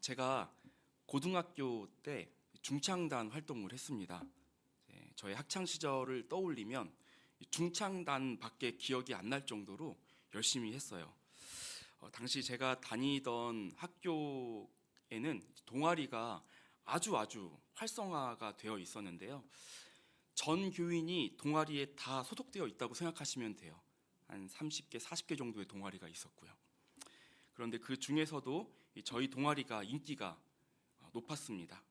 제가 고등학교 때 중창단 활동을 했습니다. 저의 학창 시절을 떠올리면 중창단밖에 기억이 안 날 정도로 열심히 했어요. 당시 제가 다니던 학교에는 동아리가 아주 활성화가 되어 있었는데요. 전 교인이 동아리에 다 소속되어 있다고 생각하시면 돼요. 한 30개, 40개 정도의 동아리가 있었고요. 그런데 그 중에서도 저희 동아리가 인기가 높았습니다.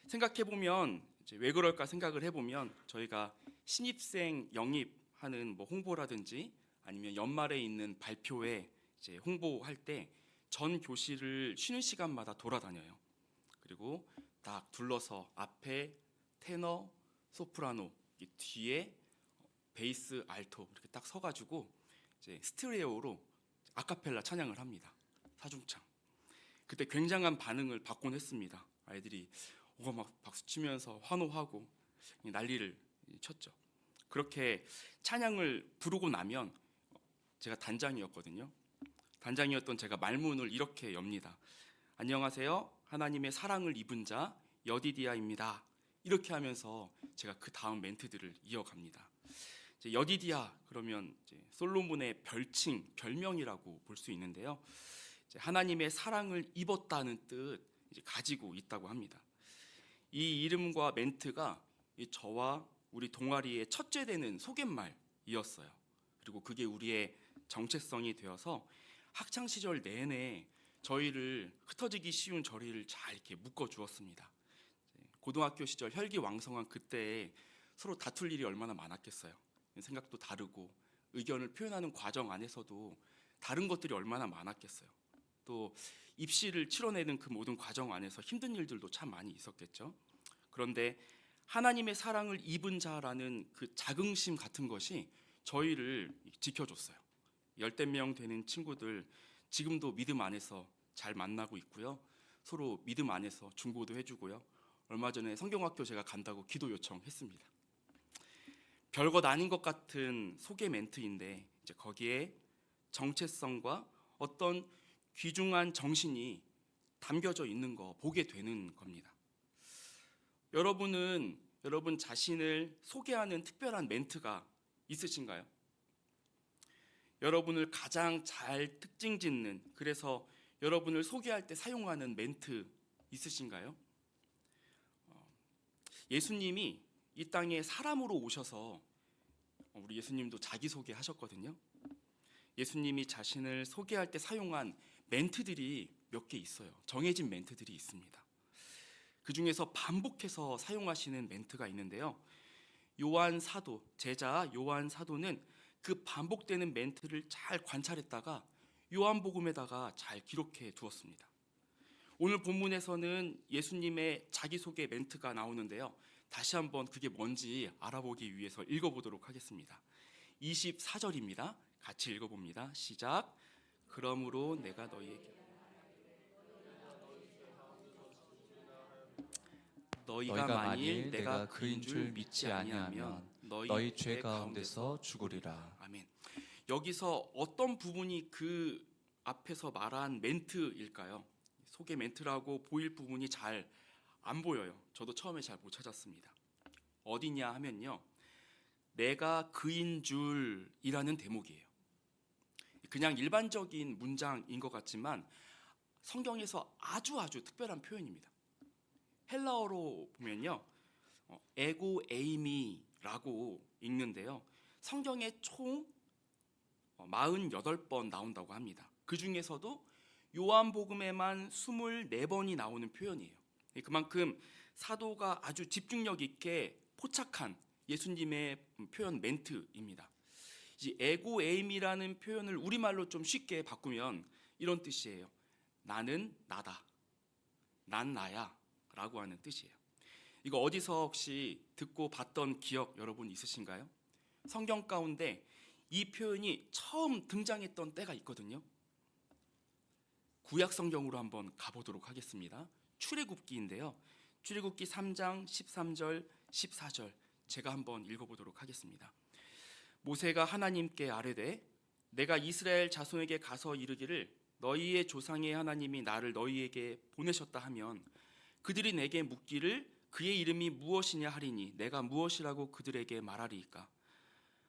생각해보면 왜 그럴까 생각을 해보면 저희가 신입생 영입하는 홍보라든지 아니면 연말에 있는 발표회 이제 홍보할 때 전 교실을 쉬는 시간마다 돌아다녀요. 그리고 딱 둘러서 앞에 테너, 소프라노, 뒤에 베이스, 알토 이렇게 딱 서가지고 이제 스테레오로 아카펠라 찬양을 합니다. 사중창. 그때 굉장한 반응을 받곤 했습니다. 아이들이 막 박수 치면서 환호하고 난리를 쳤죠. 그렇게 찬양을 부르고 나면 제가 단장이었거든요. 단장이었던 제가 말문을 이렇게 엽니다. 안녕하세요. 하나님의 사랑을 입은 자 여디디아입니다. 이렇게 하면서 제가 그 다음 멘트들을 이어갑니다. 여디디아 그러면 이제 솔로몬의 별칭, 별명이라고 볼 수 있는데요. 하나님의 사랑을 입었다는 뜻 가지고 있다고 합니다. 이 이름과 멘트가 저와 우리 동아리의 첫째 되는 소갯말이었어요. 그리고 그게 우리의 정체성이 되어서 학창 시절 내내 저희를 흩어지기 쉬운 저리를 잘 이렇게 묶어 주었습니다. 고등학교 시절 혈기왕성한 그때에 서로 다툴 일이 얼마나 많았겠어요. 생각도 다르고 의견을 표현하는 과정 안에서도 다른 것들이 얼마나 많았겠어요. 또 입시를 치러내는 그 모든 과정 안에서 힘든 일들도 참 많이 있었겠죠. 그런데 하나님의 사랑을 입은 자라는 그 자긍심 같은 것이 저희를 지켜줬어요. 10명 되는 친구들 지금도 믿음 안에서 잘 만나고 있고요. 서로 믿음 안에서 중보도 해주고요. 얼마 전에 성경학교 제가 간다고 기도 요청했습니다. 별것 아닌 것 같은 소개 멘트인데 이제 거기에 정체성과 어떤 귀중한 정신이 담겨져 있는 거 보게 되는 겁니다. 여러분은 여러분 자신을 소개하는 특별한 멘트가 있으신가요? 여러분을 가장 잘 특징 짓는, 그래서 여러분을 소개할 때 사용하는 멘트 있으신가요? 예수님이 이 땅에 사람으로 오셔서 우리 예수님도 자기소개 하셨거든요. 예수님이 자신을 소개할 때 사용한 멘트들이 몇 개 있어요. 정해진 멘트들이 있습니다. 그 중에서 반복해서 사용하시는 멘트가 있는데요. 요한 사도, 제자 요한 사도는 그 반복되는 멘트를 잘 관찰했다가 요한복음에다가 잘 기록해 두었습니다. 오늘 본문에서는 예수님의 자기소개 멘트가 나오는데요. 다시 한번 그게 뭔지 알아보기 위해서 읽어보도록 하겠습니다. 24절입니다. 같이 읽어봅니다. 시작. 그러므로 내가 너희가 만일 내가 그인 줄 믿지 아니하면 너희 죄 가운데서 죽으리라. 아멘. 여기서 어떤 부분이 그 앞에서 말한 멘트일까요? 소개 멘트라고 보일 부분이 잘 안 보여요. 저도 처음에 잘 못 찾았습니다. 어디냐 하면요. 내가 그인 줄이라는 대목이에요. 그냥 일반적인 문장인 것 같지만 성경에서 아주 특별한 표현입니다. 헬라어로 보면요. 에고 에이미라고 읽는데요. 성경에 총 48번 나온다고 합니다. 그 중에서도 요한복음에만 24번이 나오는 표현이에요. 그만큼 사도가 아주 집중력 있게 포착한 예수님의 표현 멘트입니다. 이 에고 에임이라는 표현을 우리말로 좀 쉽게 바꾸면 이런 뜻이에요. 나는 나다. 난 나야. 라고 하는 뜻이에요. 이거 어디서 혹시 듣고 봤던 기억 여러분 있으신가요? 성경 가운데 이 표현이 처음 등장했던 때가 있거든요. 구약 성경으로 한번 가보도록 하겠습니다. 출애굽기인데요. 출애굽기 3장 13절 14절 제가 한번 읽어보도록 하겠습니다. 모세가 하나님께 아뢰되 내가 이스라엘 자손에게 가서 이르기를 너희의 조상의 하나님이 나를 너희에게 보내셨다 하면 그들이 내게 묻기를 그의 이름이 무엇이냐 하리니 내가 무엇이라고 그들에게 말하리이까.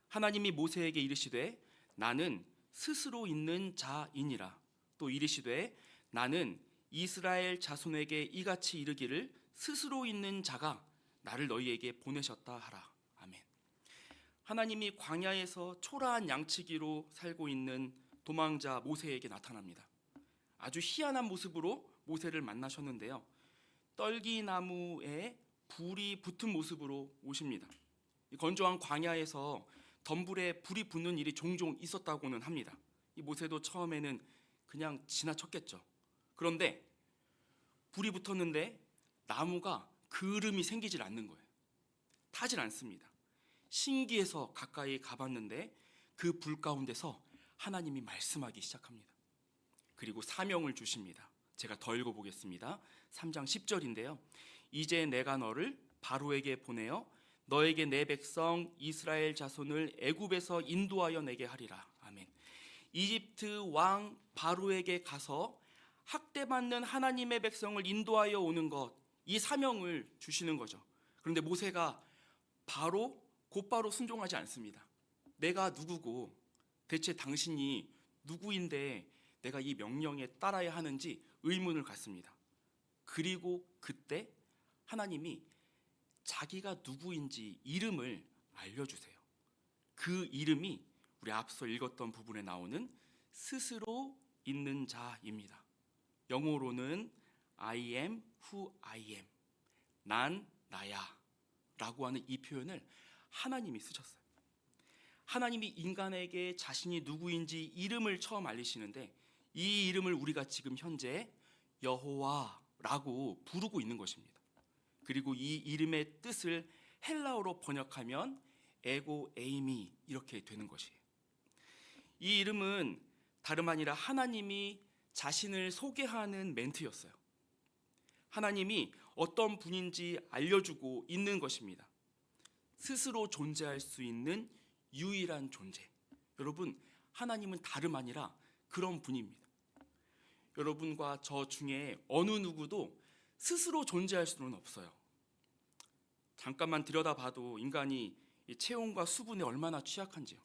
하나님이 모세에게 이르시되 나는 스스로 있는 자이니라. 또 이르시되 나는 이스라엘 자손에게 이같이 이르기를 스스로 있는 자가 나를 너희에게 보내셨다 하라. 아멘. 하나님이 광야에서 초라한 양치기로 살고 있는 도망자 모세에게 나타납니다. 아주 희한한 모습으로 모세를 만나셨는데요. 떨기나무에 불이 붙은 모습으로 오십니다. 건조한 광야에서 덤불에 불이 붙는 일이 종종 있었다고는 합니다. 이 모세도 처음에는 그냥 지나쳤겠죠. 그런데 불이 붙었는데 나무가 그을음이 생기질 않는 거예요. 타질 않습니다. 신기해서 가까이 가봤는데 그 불 가운데서 하나님이 말씀하기 시작합니다. 그리고 사명을 주십니다. 제가 더 읽어보겠습니다. 3장 10절인데요. 이제 내가 너를 바로에게 보내어 너에게 내 백성 이스라엘 자손을 애굽에서 인도하여 내게 하리라. 아멘. 이집트 왕 바로에게 가서 학대받는 하나님의 백성을 인도하여 오는 것, 이 사명을 주시는 거죠. 그런데 모세가 곧바로 순종하지 않습니다. 내가 누구고 대체 당신이 누구인데 내가 이 명령에 따라야 하는지 의문을 갖습니다. 그리고 그때 하나님이 자기가 누구인지 이름을 알려주세요. 그 이름이 우리 앞서 읽었던 부분에 나오는 스스로 있는 자입니다. 영어로는 I am who I am. 난 나야 라고 하는 이 표현을 하나님이 쓰셨어요. 하나님이 인간에게 자신이 누구인지 이름을 처음 알리시는데 이 이름을 우리가 지금 현재 여호와라고 부르고 있는 것입니다. 그리고 이 이름의 뜻을 헬라어로 번역하면 에고 에이미 이렇게 되는 것이에요. 이 이름은 다름 아니라 하나님이 자신을 소개하는 멘트였어요. 하나님이 어떤 분인지 알려주고 있는 것입니다. 스스로 존재할 수 있는 유일한 존재. 여러분, 하나님은 다름 아니라 그런 분입니다. 여러분과 저 중에 어느 누구도 스스로 존재할 수는 없어요. 잠깐만 들여다봐도 인간이 체온과 수분에 얼마나 취약한지요.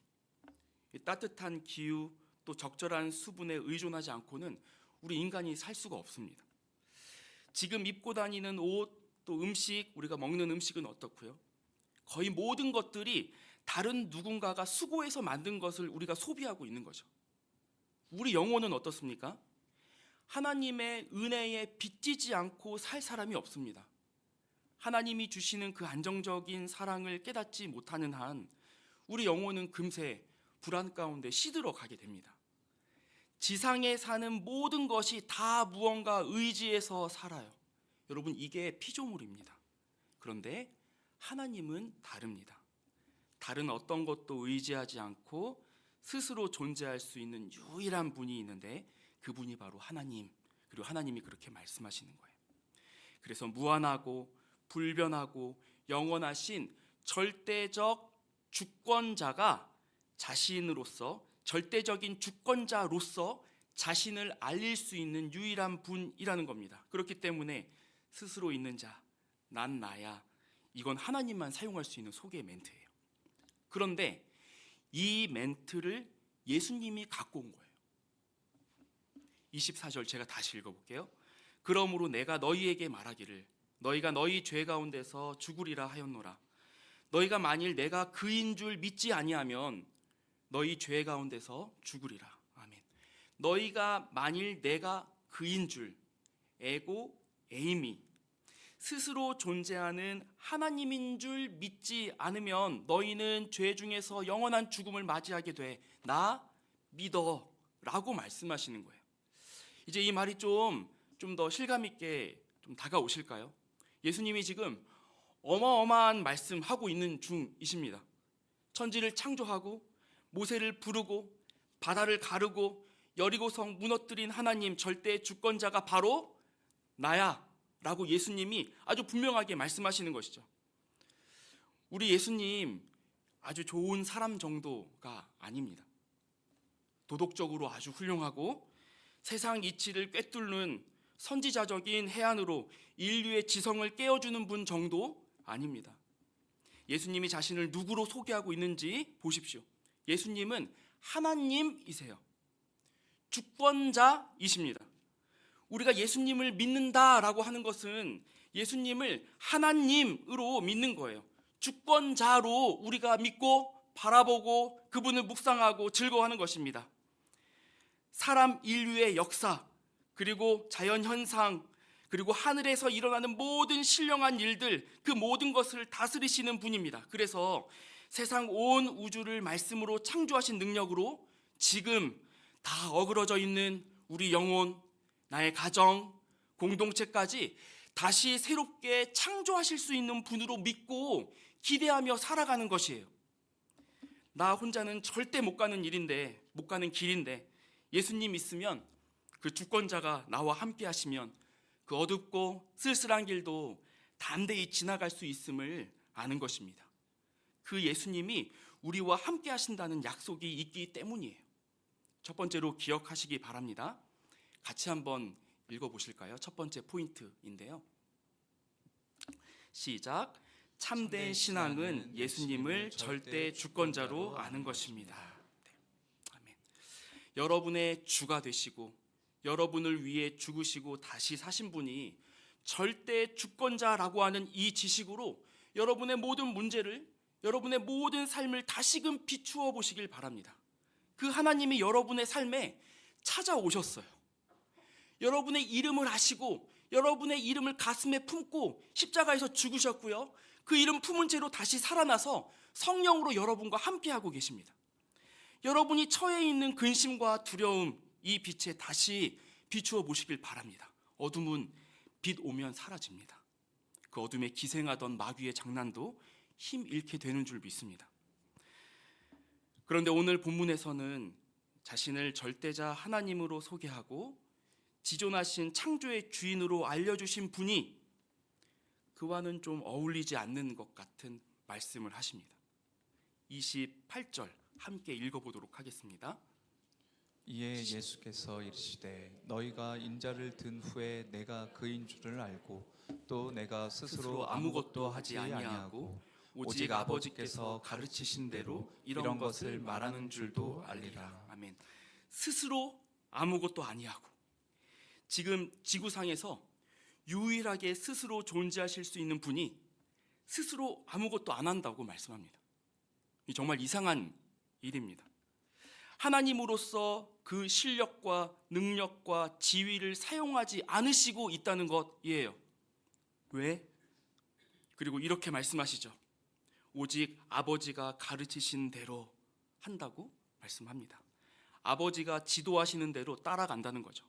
따뜻한 기후 또 적절한 수분에 의존하지 않고는 우리 인간이 살 수가 없습니다. 지금 입고 다니는 옷 또 음식, 우리가 먹는 음식은 어떻고요? 거의 모든 것들이 다른 누군가가 수고해서 만든 것을 우리가 소비하고 있는 거죠. 우리 영혼은 어떻습니까? 하나님의 은혜에 빚지지 않고 살 사람이 없습니다. 하나님이 주시는 그 안정적인 사랑을 깨닫지 못하는 한 우리 영혼은 금세 불안 가운데 시들어 가게 됩니다. 지상에 사는 모든 것이 다 무언가 의지해서 살아요. 여러분, 이게 피조물입니다. 그런데 하나님은 다릅니다. 다른 어떤 것도 의지하지 않고 스스로 존재할 수 있는 유일한 분이 있는데 그분이 바로 하나님, 그리고 하나님이 그렇게 말씀하시는 거예요. 그래서 무한하고 불변하고 영원하신 절대적 주권자가 자신으로서, 절대적인 주권자로서 자신을 알릴 수 있는 유일한 분이라는 겁니다. 그렇기 때문에 스스로 있는 자, 난 나야, 이건 하나님만 사용할 수 있는 소개 멘트예요. 그런데 이 멘트를 예수님이 갖고 온 거예요. 24절 제가 다시 읽어볼게요. 그러므로 내가 너희에게 말하기를 너희가 너희 죄 가운데서 죽으리라 하였노라. 너희가 만일 내가 그인 줄 믿지 아니하면 너희 죄 가운데서 죽으리라. 아멘. 너희가 만일 내가 그인 줄, 에고 에이미, 스스로 존재하는 하나님인 줄 믿지 않으면 너희는 죄 중에서 영원한 죽음을 맞이하게 돼. 나 믿어 라고 말씀하시는 거예요. 이제 이 말이 좀 더 실감 있게 좀 다가오실까요? 예수님이 지금 어마어마한 말씀하고 있는 중이십니다. 천지를 창조하고 모세를 부르고 바다를 가르고 여리고성 무너뜨린 하나님 절대 주권자가 바로 나야 라고 예수님이 아주 분명하게 말씀하시는 것이죠. 우리 예수님 아주 좋은 사람 정도가 아닙니다. 도덕적으로 아주 훌륭하고 세상 이치를 꿰뚫는 선지자적인 해안으로 인류의 지성을 깨워주는 분 정도 아닙니다. 예수님이 자신을 누구로 소개하고 있는지 보십시오. 예수님은 하나님이세요. 주권자이십니다. 우리가 예수님을 믿는다라고 하는 것은 예수님을 하나님으로 믿는 거예요. 주권자로 우리가 믿고 바라보고 그분을 묵상하고 즐거워하는 것입니다. 사람 인류의 역사, 그리고 자연현상, 그리고 하늘에서 일어나는 모든 신령한 일들, 그 모든 것을 다스리시는 분입니다. 그래서 세상 온 우주를 말씀으로 창조하신 능력으로 지금 다 어그러져 있는 우리 영혼, 나의 가정, 공동체까지 다시 새롭게 창조하실 수 있는 분으로 믿고 기대하며 살아가는 것이에요. 나 혼자는 절대 못 가는 길인데 예수님 있으면, 그 주권자가 나와 함께 하시면 그 어둡고 쓸쓸한 길도 담대히 지나갈 수 있음을 아는 것입니다. 그 예수님이 우리와 함께 하신다는 약속이 있기 때문이에요. 첫 번째로 기억하시기 바랍니다. 같이 한번 읽어보실까요? 첫 번째 포인트인데요. 시작. 참된 신앙은 예수님을 절대 주권자로 아는 것입니다. 네. 아멘. 여러분의 주가 되시고 여러분을 위해 죽으시고 다시 사신 분이 절대 주권자라고 하는 이 지식으로 여러분의 모든 문제를, 여러분의 모든 삶을 다시금 비추어 보시길 바랍니다. 그 하나님이 여러분의 삶에 찾아오셨어요. 여러분의 이름을 아시고 여러분의 이름을 가슴에 품고 십자가에서 죽으셨고요, 그 이름 품은 채로 다시 살아나서 성령으로 여러분과 함께하고 계십니다. 여러분이 처해 있는 근심과 두려움, 이 빛에 다시 비추어 보시길 바랍니다. 어둠은 빛 오면 사라집니다. 그 어둠에 기생하던 마귀의 장난도 힘 잃게 되는 줄 믿습니다. 그런데 오늘 본문에서는 자신을 절대자 하나님으로 소개하고 지존하신 창조의 주인으로 알려주신 분이 그와는 좀 어울리지 않는 것 같은 말씀을 하십니다. 28절 함께 읽어보도록 하겠습니다. 이에 예수께서 이르시되 너희가 인자를 든 후에 내가 그인 줄을 알고 또 내가 스스로 아무것도 하지 아니하고 오직 아버지께서 가르치신 대로 이런 것을 말하는 줄도 알리라. 아멘. 스스로 아무것도 아니하고, 지금 지구상에서 유일하게 스스로 존재하실 수 있는 분이 스스로 아무것도 안 한다고 말씀합니다. 정말 이상한 일입니다. 하나님으로서 그 실력과 능력과 지위를 사용하지 않으시고 있다는 것이에요. 왜? 그리고 이렇게 말씀하시죠. 오직 아버지가 가르치신 대로 한다고 말씀합니다. 아버지가 지도하시는 대로 따라간다는 거죠.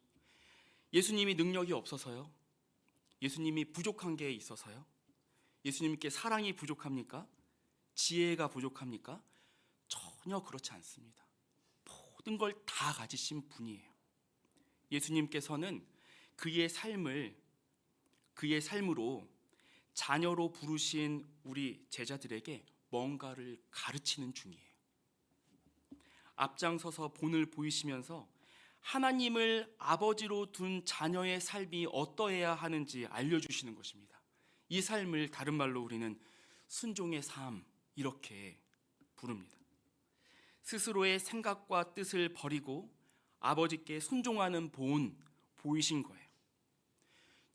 예수님이 능력이 없어서요? 예수님이 부족한 게 있어서요? 예수님께 사랑이 부족합니까? 지혜가 부족합니까? 전혀 그렇지 않습니다. 모든 걸 다 가지신 분이에요. 예수님께서는 그의 삶으로 자녀로 부르신 우리 제자들에게 뭔가를 가르치는 중이에요. 앞장서서 본을 보이시면서 하나님을 아버지로 둔 자녀의 삶이 어떠해야 하는지 알려주시는 것입니다. 이 삶을 다른 말로 우리는 순종의 삶, 이렇게 부릅니다. 스스로의 생각과 뜻을 버리고 아버지께 순종하는 본 보이신 거예요.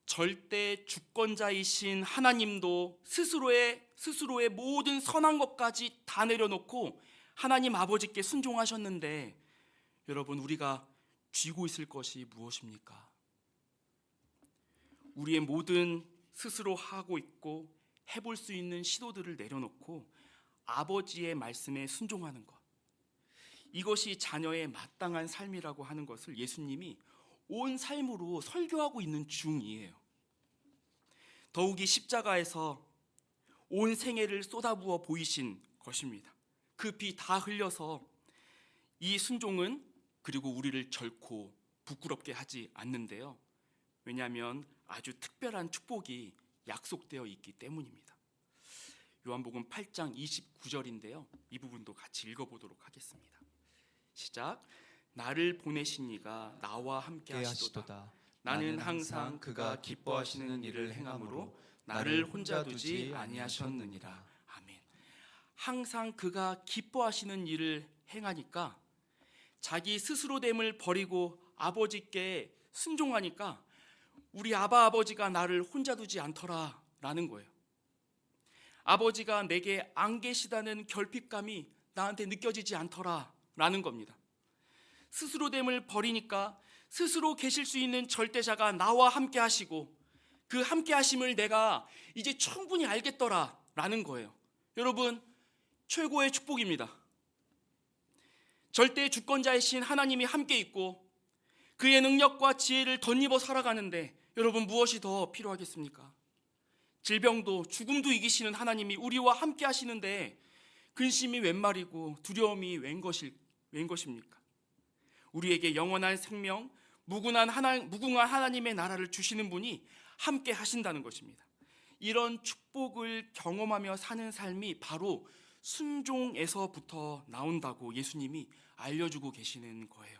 절대 주권자이신 하나님도 스스로의 모든 선한 것까지 다 내려놓고 하나님 아버지께 순종하셨는데, 여러분, 우리가 쥐고 있을 것이 무엇입니까? 우리의 모든 스스로 하고 있고 해볼 수 있는 시도들을 내려놓고 아버지의 말씀에 순종하는 것, 이것이 자녀의 마땅한 삶이라고 하는 것을 예수님이 온 삶으로 설교하고 있는 중이에요. 더욱이 십자가에서 온 생애를 쏟아부어 보이신 것입니다. 그 피 다 흘려서 이 순종은 그리고 우리를 결코 부끄럽게 하지 않는데요. 왜냐하면 아주 특별한 축복이 약속되어 있기 때문입니다. 요한복음 8장 29절인데요. 이 부분도 같이 읽어보도록 하겠습니다. 시작. 나를 보내신 이가 나와 함께 하시도다. 하시도다. 나는 항상 그가 기뻐하시는 일을 행함으로 나를 혼자 두지 아니하셨느니라. 아멘. 항상 그가 기뻐하시는 일을 행하니까, 자기 스스로됨을 버리고 아버지께 순종하니까 우리 아버지가 나를 혼자 두지 않더라 라는 거예요. 아버지가 내게 안 계시다는 결핍감이 나한테 느껴지지 않더라 라는 겁니다. 스스로됨을 버리니까 스스로 계실 수 있는 절대자가 나와 함께 하시고, 그 함께 하심을 내가 이제 충분히 알겠더라 라는 거예요. 여러분, 최고의 축복입니다. 절대 주권자이신 하나님이 함께 있고 그의 능력과 지혜를 덧입어 살아가는데 여러분, 무엇이 더 필요하겠습니까? 질병도 죽음도 이기시는 하나님이 우리와 함께 하시는데 근심이 웬 말이고 두려움이 웬 것입니까? 우리에게 영원한 생명, 무궁한 하나님의 나라를 주시는 분이 함께 하신다는 것입니다. 이런 축복을 경험하며 사는 삶이 바로 순종에서부터 나온다고 예수님이 알려주고 계시는 거예요.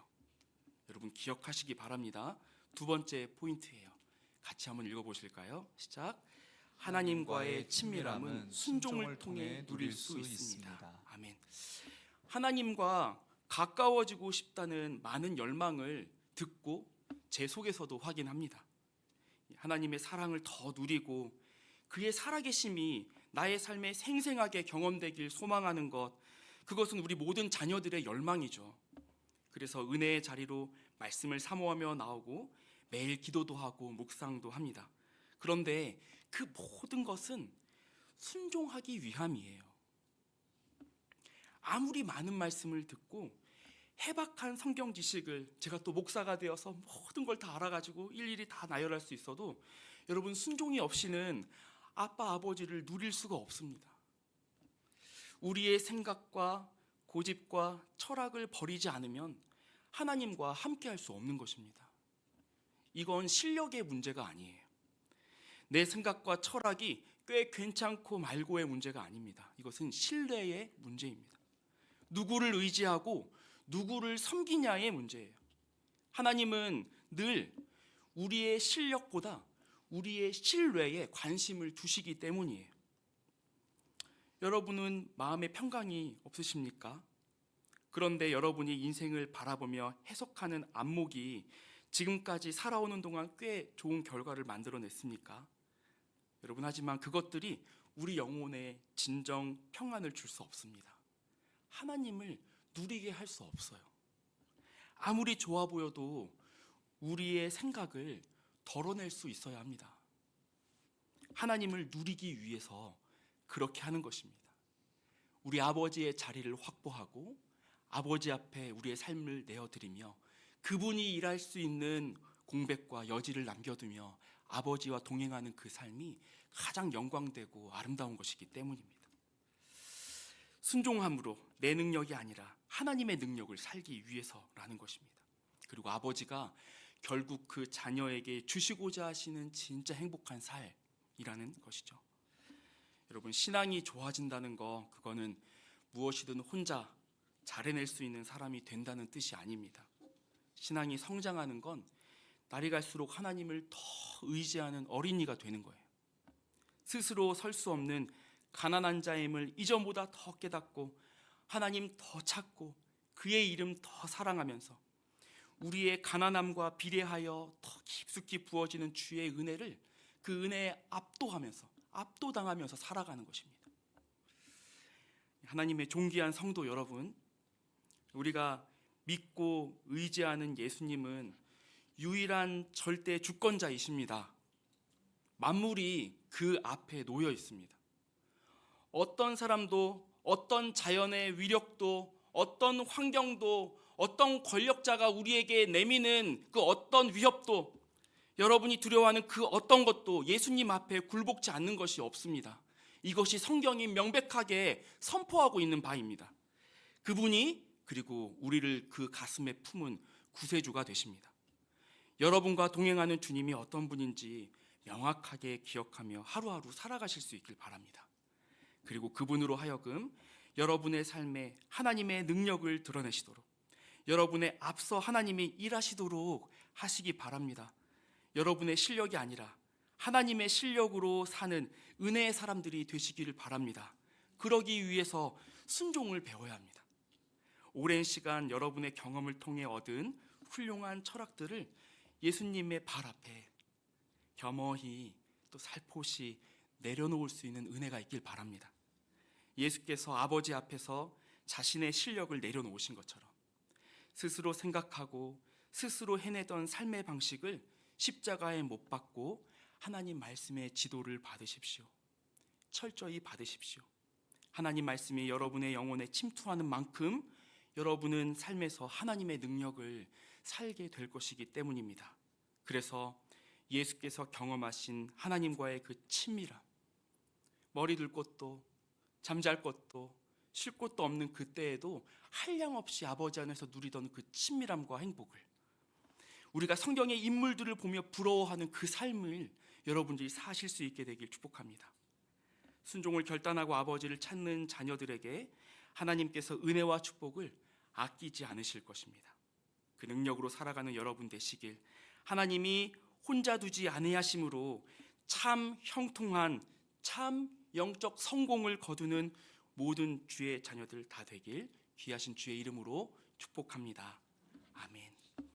여러분, 기억하시기 바랍니다. 두 번째 포인트예요. 같이 한번 읽어보실까요? 시작. 하나님과의 친밀함은 순종을 통해 누릴 수 있습니다. 아멘. 하나님과 가까워지고 싶다는 많은 열망을 듣고 제 속에서도 확인합니다. 하나님의 사랑을 더 누리고 그의 살아계심이 나의 삶에 생생하게 경험되길 소망하는 것, 그것은 우리 모든 자녀들의 열망이죠. 그래서 은혜의 자리로 말씀을 사모하며 나오고 매일 기도도 하고 묵상도 합니다. 그런데 그 모든 것은 순종하기 위함이에요. 아무리 많은 말씀을 듣고 해박한 성경 지식을, 제가 또 목사가 되어서 모든 걸 다 알아가지고 일일이 다 나열할 수 있어도 여러분, 순종이 없이는 아빠 아버지를 누릴 수가 없습니다. 우리의 생각과 고집과 철학을 버리지 않으면 하나님과 함께 할 수 없는 것입니다. 이건 실력의 문제가 아니에요. 내 생각과 철학이 꽤 괜찮고 말고의 문제가 아닙니다. 이것은 신뢰의 문제입니다. 누구를 의지하고 누구를 섬기냐의 문제예요. 하나님은 늘 우리의 실력보다 우리의 신뢰에 관심을 두시기 때문이에요. 여러분은 마음에 평강이 없으십니까? 그런데 여러분이 인생을 바라보며 해석하는 안목이 지금까지 살아오는 동안 꽤 좋은 결과를 만들어냈습니까? 여러분, 하지만 그것들이 우리 영혼에 진정 평안을 줄 수 없습니다. 하나님을 누리게 할 수 없어요. 아무리 좋아 보여도 우리의 생각을 덜어낼 수 있어야 합니다. 하나님을 누리기 위해서 그렇게 하는 것입니다. 우리 아버지의 자리를 확보하고 아버지 앞에 우리의 삶을 내어드리며 그분이 일할 수 있는 공백과 여지를 남겨두며 아버지와 동행하는 그 삶이 가장 영광되고 아름다운 것이기 때문입니다. 순종함으로 내 능력이 아니라 하나님의 능력을 살기 위해서라는 것입니다. 그리고 아버지가 결국 그 자녀에게 주시고자 하시는 진짜 행복한 삶이라는 것이죠. 여러분, 신앙이 좋아진다는 거, 그거는 무엇이든 혼자 잘 해낼 수 있는 사람이 된다는 뜻이 아닙니다. 신앙이 성장하는 건 날이 갈수록 하나님을 더 의지하는 어린이가 되는 거예요. 스스로 설 수 없는 가난한 자임을 이전보다 더 깨닫고 하나님 더 찾고 그의 이름 더 사랑하면서 우리의 가난함과 비례하여 더 깊숙이 부어지는 주의 은혜를, 그 은혜에 압도당하면서 살아가는 것입니다. 하나님의 존귀한 성도 여러분, 우리가 믿고 의지하는 예수님은 유일한 절대 주권자이십니다. 만물이 그 앞에 놓여 있습니다. 어떤 사람도, 어떤 자연의 위력도, 어떤 환경도, 어떤 권력자가 우리에게 내미는 그 어떤 위협도, 여러분이 두려워하는 그 어떤 것도 예수님 앞에 굴복지 않는 것이 없습니다. 이것이 성경이 명백하게 선포하고 있는 바입니다. 그분이 그리고 우리를 그 가슴에 품은 구세주가 되십니다. 여러분과 동행하는 주님이 어떤 분인지 명확하게 기억하며 하루하루 살아가실 수 있길 바랍니다. 그리고 그분으로 하여금 여러분의 삶에 하나님의 능력을 드러내시도록, 여러분의 앞서 하나님이 일하시도록 하시기 바랍니다. 여러분의 실력이 아니라 하나님의 실력으로 사는 은혜의 사람들이 되시기를 바랍니다. 그러기 위해서 순종을 배워야 합니다. 오랜 시간 여러분의 경험을 통해 얻은 훌륭한 철학들을 예수님의 발 앞에 겸허히 또 살포시 내려놓을 수 있는 은혜가 있길 바랍니다. 예수께서 아버지 앞에서 자신의 실력을 내려놓으신 것처럼 스스로 생각하고 스스로 해내던 삶의 방식을 십자가에 못 박고 하나님 말씀의 지도를 받으십시오. 철저히 받으십시오. 하나님 말씀이 여러분의 영혼에 침투하는 만큼 여러분은 삶에서 하나님의 능력을 살게 될 것이기 때문입니다. 그래서 예수께서 경험하신 하나님과의 그 친밀함, 머리 둘 곳도 잠잘 곳도 쉴 곳도 없는 그때에도 한량없이 아버지 안에서 누리던 그 친밀함과 행복을, 우리가 성경의 인물들을 보며 부러워하는 그 삶을 여러분들이 사실 수 있게 되길 축복합니다. 순종을 결단하고 아버지를 찾는 자녀들에게 하나님께서 은혜와 축복을 아끼지 않으실 것입니다. 그 능력으로 살아가는 여러분 되시길, 하나님이 혼자 두지 아니하심으로 참 형통한 참 영적 성공을 거두는 모든 주의 자녀들 다 되길 귀하신 주의 이름으로 축복합니다. 아멘.